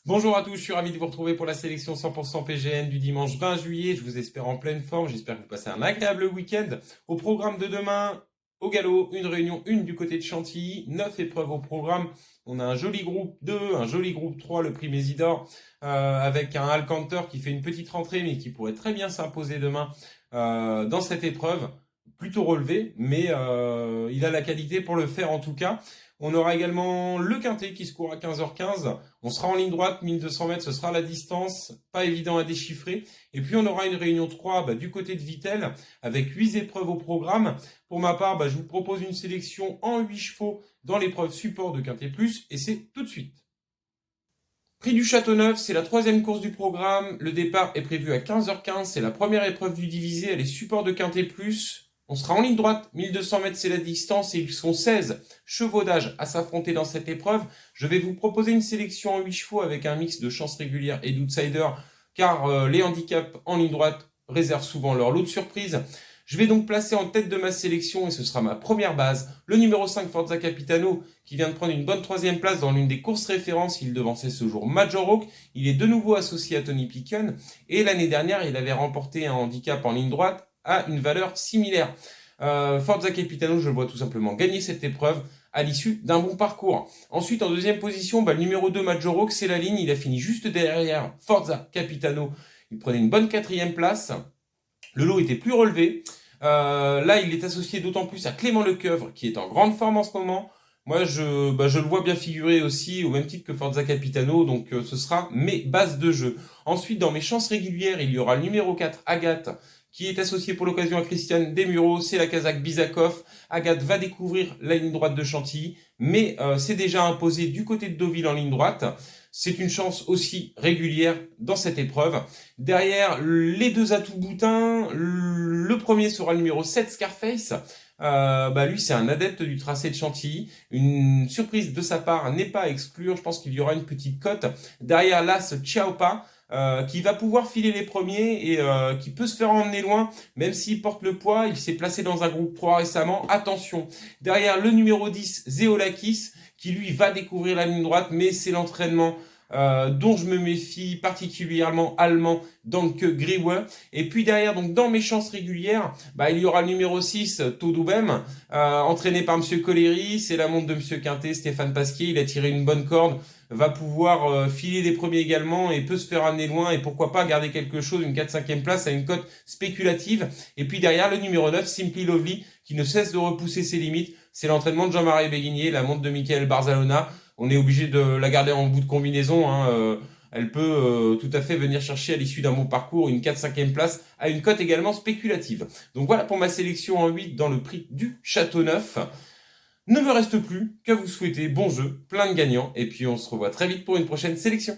Bonjour à tous, je suis ravi de vous retrouver pour la sélection 100% PGN du dimanche 20 juillet. Je vous espère en pleine forme, j'espère que vous passez un agréable week-end. Au programme de demain, au galop, une réunion 1 du côté de Chantilly, 9 épreuves au programme. On a un joli groupe 2, un joli groupe 3, le prix Mésidor, avec un Alcanter qui fait une petite rentrée mais qui pourrait très bien s'imposer demain dans cette épreuve. Plutôt relevé, mais il a la qualité pour le faire en tout cas. On aura également le quintet qui se court à 15h15. On sera en ligne droite, 1200 mètres, ce sera la distance, pas évident à déchiffrer. Et puis on aura une réunion 3 du côté de Vittel, avec 8 épreuves au programme. Pour ma part, je vous propose une sélection en 8 chevaux dans l'épreuve support de Quintet Plus, et c'est tout de suite. Prix du Châteauneuf, c'est la troisième course du programme. Le départ est prévu à 15h15. C'est la première épreuve du divisé. Elle est support de Quintet Plus. On sera en ligne droite. 1200 mètres, c'est la distance et ils sont 16 chevaux d'âge à s'affronter dans cette épreuve. Je vais vous proposer une sélection en 8 chevaux avec un mix de chances régulières et d'outsiders car les handicaps en ligne droite réservent souvent leur lot de surprises. Je vais donc placer en tête de ma sélection, et ce sera ma première base, le numéro 5 Forza Capitano, qui vient de prendre une bonne troisième place dans l'une des courses références. Il devançait ce jour Major Oak. Il est de nouveau associé à Tony Picken, et l'année dernière, il avait remporté un handicap en ligne droite à une valeur similaire. Forza Capitano, je le vois tout simplement gagner cette épreuve à l'issue d'un bon parcours. Ensuite, en deuxième position, le numéro 2 Major Oak, c'est la ligne. Il a fini juste derrière Forza Capitano. Il prenait une bonne quatrième place. Le lot était plus relevé. Là, il est associé d'autant plus à Clément Lecoeuvre, qui est en grande forme en ce moment. Moi, je le vois bien figurer aussi, au même titre que Forza Capitano, donc ce sera mes bases de jeu. Ensuite, dans mes chances régulières, il y aura le numéro 4, Agathe, qui est associé pour l'occasion à Christiane Desmureaux. C'est la Kazakh Bizakov. Agathe va découvrir la ligne droite de Chantilly, mais c'est déjà imposé du côté de Deauville en ligne droite. C'est une chance aussi régulière dans cette épreuve. Derrière, les deux atouts boutins, le premier sera le numéro 7, Scarface. Lui, c'est un adepte du tracé de Chantilly. Une surprise de sa part n'est pas à exclure. Je pense qu'il y aura une petite cote. Derrière, l'As Chiaopa, qui va pouvoir filer les premiers et qui peut se faire emmener loin, même s'il porte le poids. Il s'est placé dans un groupe 3 récemment. Attention. Derrière, le numéro 10, Zeolakis, qui lui va découvrir la ligne droite, mais c'est l'entraînement dont je me méfie particulièrement allemand, donc Griewe. Et puis derrière, donc dans mes chances régulières, il y aura le numéro 6, Todoubem, entraîné par Monsieur Collery. C'est la montre de Monsieur Quintet, Stéphane Pasquier. Il a tiré une bonne corde, va pouvoir filer des premiers également et peut se faire amener loin, et pourquoi pas garder quelque chose, une 4-5e place à une cote spéculative. Et puis derrière, le numéro 9, Simply Lovely, qui ne cesse de repousser ses limites. C'est l'entraînement de Jean-Marie Béguinier, la montre de Michael Barzalona. On est obligé de la garder en bout de combinaison, hein. Elle peut tout à fait venir chercher à l'issue d'un bon parcours une 4-5e place à une cote également spéculative. Donc voilà pour ma sélection en 8 dans le prix du Châteauneuf. Ne me reste plus qu'à vous souhaiter bon jeu, plein de gagnants, et puis on se revoit très vite pour une prochaine sélection.